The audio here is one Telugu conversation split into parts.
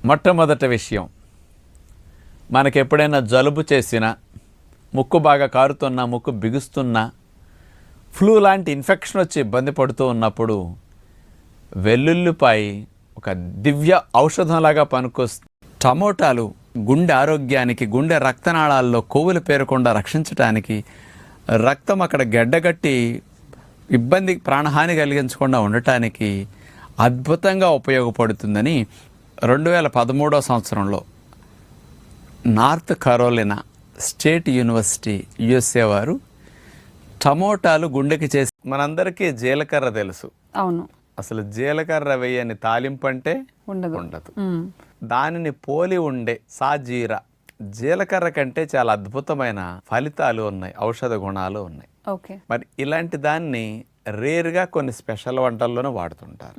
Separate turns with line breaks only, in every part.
మొట్టమొదటి విషయం, మనకెప్పుడైనా జలుబు చేసినా, ముక్కు బాగా కారుతున్నా, ముక్కు బిగుస్తున్నా, ఫ్లూ లాంటి ఇన్ఫెక్షన్ వచ్చి ఇబ్బంది పడుతూ ఉన్నప్పుడు వెల్లుల్లిపాయ ఒక దివ్య ఔషధంలాగా పనికొస్తుంది. టమోటాలు గుండె ఆరోగ్యానికి, గుండె రక్తనాళాల్లో కొవ్వులు పేరకుండా రక్షించడానికి, రక్తం అక్కడ గడ్డగట్టి ఇబ్బంది ప్రాణహాని కలిగించకుండా ఉండటానికి అద్భుతంగా ఉపయోగపడుతుందని 2013 సంవత్సరంలో North Carolina State University USA వారు టమోటాలు గుండెకి చేసి, మనందరికీ జీలకర్ర తెలుసు.
అవును.
అసలు జీలకర్ర వేయని తాలింపు అంటే ఉండదు. దానిని పోలి ఉండే సాజీరా జీలకర్ర కంటే చాలా అద్భుతమైన ఫలితాలు ఉన్నాయి, ఔషధ గుణాలు ఉన్నాయి. మరి ఇలాంటి దాన్ని రేరుగా కొన్ని స్పెషల్ వంటల్లోనే వాడుతుంటారు.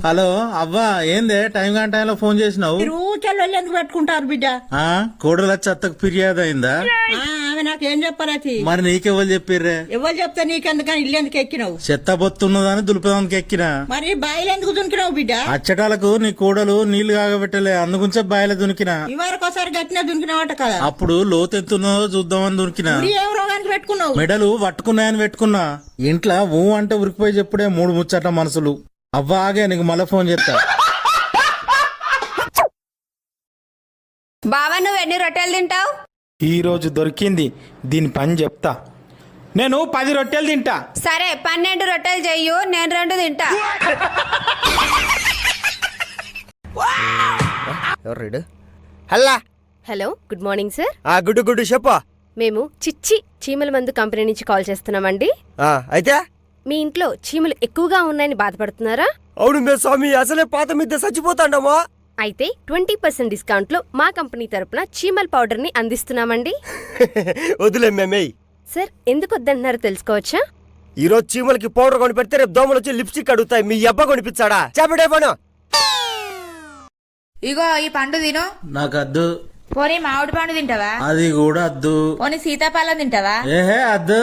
హలో అవ్వా, ఏందే టైం కాని టైంలో ఫోన్ చేసినావు?
ఎందుకు పెట్టుకుంటారు బిడ్డ?
కోడలు వచ్చి అత్తకు ఫిర్యాదు అయిందా?
ఆమె నాకేం చెప్పాలి?
మరి నీకెవరు చెప్పిర్రే?
ఎవరు చెప్తా నీకెందుకని ఇల్లు ఎందుకు ఎక్కినావు?
చెత్త బొత్తున్నదని దులిపేదానికి ఎక్కినా.
మరి బాయిలు ఎందుకు దునికినావు బిడ్డ?
అచ్చటాలకు నీ కోడలు నీళ్లు కాగబెట్టలే, అందుగుంచే బాయిల దునికినా.
ఇవరకోసారి గట్టిన దునికినావట కదా.
అప్పుడు లోతు ఎంతున్నదో చూద్దామని దునికినా.
ఏం రోగానికి పెట్టుకున్నావు?
మెడలు పట్టుకున్నాయని పెట్టుకున్నా. ఇంట్లో ఊ అంటే ఉరికిపోయి చెప్పుడే 3 ముచ్చట మనసులు. అవ్వాగే నీకు మళ్ళీ ఫోన్ చేస్తా.
బావా, నువ్వు ఎన్ని రొట్టెలు తింటావు?
ఈ రోజు దొరికింది, దీని పని చెప్తా. నేను 10 రొట్టెలు తింటా.
సరే, 12 రొట్టెలు చెయ్యు, నేను 2 తింటా.
Hello
hello, good morning sir.
గుడ్డు చెప్పా.
మేము చిచ్చి చీమల మందు కంపెనీ నుంచి కాల్ చేస్తున్నామండి.
అయితే
మీ ఇంట్లో చీమలు ఎక్కువగా ఉన్నాయని బాధపడుతున్నారా?
అవును మే స్వామి, అసలే పాత మిద్ద చచ్చిపోతాండమ్మా.
అయితే 20% డిస్కౌంట్ లో మా కంపెనీ తరపున చీమల పౌడర్ ని అందిస్తున్నామండి.
వదిలే మేమే.
సార్, ఎందుకు వద్దంటున్నారో తెలుసుకోవచ్చా?
ఈ రోజు చీమలకి పౌడర్ కొని పెడితే రేపు దోమలు వచ్చి లిప్స్టిక్ అడుగుతాయి. మీ అబ్బా కొనిపించాడా? చెప్పడే పను.
ఇగో ఈ పండు తిను.
నాకు అద్దు.
పోనీ మామిడి పండు తింటావా?
అది కూడా అద్దు.
పోనీ సీతాఫలం తింటావా?
ఏహే అద్దు.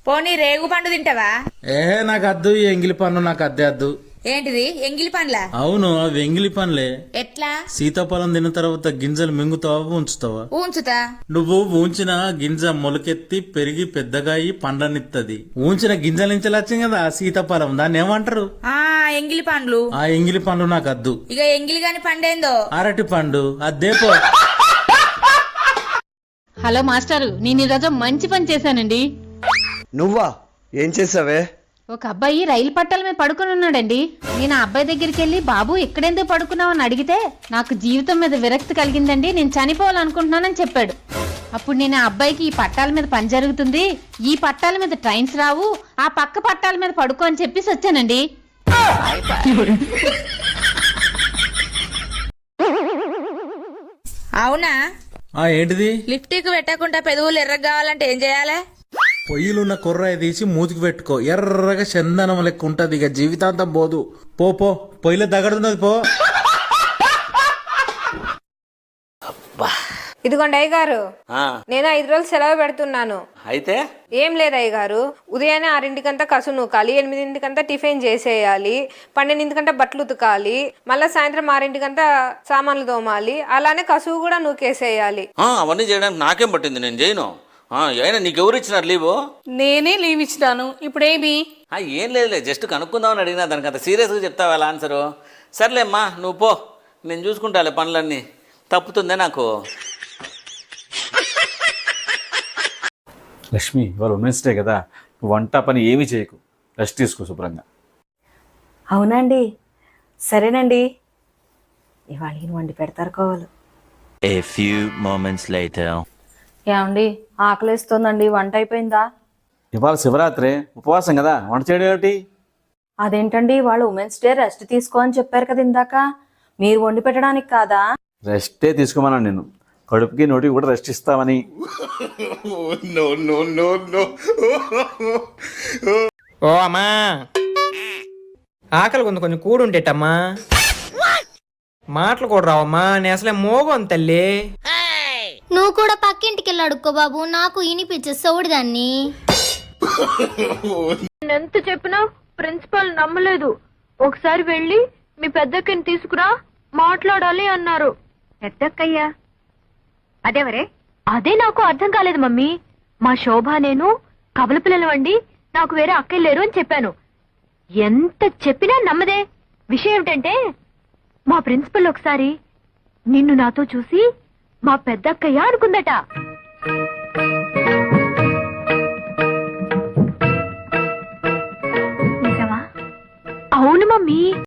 పోనీ రేగు పండు తింటావా?
ఏహే నాకు అద్దు. ఈ ఎంగిలి పన్ను నాకు అద్దే అద్దు.
ఏంటిది, ఎంగిలి పండ్లా?
అవును, అవి ఎంగిలి పనులే.
ఎట్లా?
సీతాఫలం తిన్న తర్వాత గింజలు మింగుతావా ఉంచుతావా?
ఉంచుతా.
నువ్వు ఉంచిన గింజ మొలకెత్తి పెరిగి పెద్దగా అయ్యి పండ్లనిత్తది. ఉంచిన గింజల నుంచి వచ్చింది కదా సీతాఫలం, దాన్ని ఏమంటారు?
ఎంగిలి పండ్లు.
ఆ ఎంగిలి పండ్లు నాకు అద్దు.
ఇక ఎంగిలి గాని పండేందో
అరటి పండు అద్దేపో.
హలో మాస్టారు, నేను ఈరోజు మంచి పని చేశానండి.
నువ్వా? ఏం చేసావే?
ఒక అబ్బాయి రైలు పట్టాల మీద పడుకుని ఉన్నాడండి. నేను ఆ అబ్బాయి దగ్గరికి వెళ్ళి, బాబు ఎక్కడెందుకు పడుకున్నావు అని అడిగితే, నాకు జీవితం మీద విరక్తి కలిగిందండి, నేను చనిపోవాలనుకుంటున్నానని చెప్పాడు. అప్పుడు నేను ఆ అబ్బాయికి, ఈ పట్టాల మీద పని జరుగుతుంది, ఈ పట్టాల మీద ట్రైన్స్ రావు, ఆ పక్క పట్టాల మీద పడుకో అని చెప్పేసి వచ్చానండి.
అవునా?
ఏంటిది?
లిప్టిక్ పెట్టకుండా పెదవులు ఎర్రగా కావాలంటే ఏం చేయాలి?
పొయ్యిలున్న కొర్రాయి తీసి మూతికి పెట్టుకో, ఎర్రగా చందనం లెక్క ఉంటది. ఇక జీవితాంతం పోదు. పో పో, పొయ్యిలో దగడున్నది పో.
ఇదిగోండి అయ్యగారు, నేను 5 రోజులు సెలవు పెడుతున్నాను.
అయితే
ఏం లేదు అయ్యగారు, ఉదయాన్నే 6 కసు నూకాలి, 8 టిఫిన్ చేసేయాలి, 12 బట్టలు ఉతకాలి, మళ్ళీ సాయంత్రం 6 సామాన్లు తోమాలి, అలానే కసువు కూడా నూకేసేయాలి.
అవన్నీ చేయడానికి నాకేం పట్టింది, నేను చేయను. అయినా నీకెవరు ఇచ్చినారు లీవు?
నేనే లీవ్ ఇచ్చినాను. ఇప్పుడేమి?
ఏం లేదులే, జస్ట్ కనుక్కుందామని అడిగినా, దానికి అంత సీరియస్గా చెప్తావా ఆన్సరు? సర్లేమ్మా, నువ్వు పో, నేను చూసుకుంటాలే పనులన్నీ. తప్పుతుందే నాకు.
లక్ష్మి, ఇవాళ ఉమెన్స్ డే కదా, వంట పని ఏమీ చేయకు, రెస్ట్ తీసుకో శుభ్రంగా.
అవునండి, సరేనండి. ఇవాళ వండి పెడతారు కావాలి.
A few moments later.
ఏమండి, ఆకలిస్తుందండి, వంట అయిపోయిందా?
ఇవాళ శివరాత్రి, ఉపవాసం కదా, వంట చేయడం ఏమిటి?
అదేంటండి, వాళ్ళు ఉమెన్స్ డే రెస్ట్ తీసుకో అని చెప్పారు కదా ఇందాక, మీరు వండి పెట్టడానికి కాదా?
రెస్టే తీసుకోమన్నాను నేను, కడుపుకి నోటికి కూడా రెస్ట్ ఇస్తామని.
ఓ అమ్మా, ఆకలి కొంచెం కూడుంటేటమ్మా. మాటలు కూడా రావమ్మా, నేను అసలే మోగం తల్లి.
నువ్వు కూడా పక్కింటికి వెళ్ళి అడుక్కో బాబు, నాకు ఇనిపించే సౌడి దాన్ని.
ఎంత చెప్పినా ప్రిన్సిపాల్ నమ్మలేదు. ఒకసారి వెళ్ళి మీ పెద్దక్కని తీసుకురా,
మాట్లాడాలి అన్నారు. పెద్దక్కయ్యా అదేవరే? అదే నాకు అర్థం కాలేదు మమ్మీ. మా శోభ నేను కబల పిల్లలు అండి, నాకు వేరే అక్కయ్య లేరు అని చెప్పాను. ఎంత చెప్పినా నమ్మదే. విషయం ఏమిటంటే మా ప్రిన్సిపల్ ఒకసారి నిన్ను నాతో చూసి మా పెద్దక్కయ్య అనుకుందట.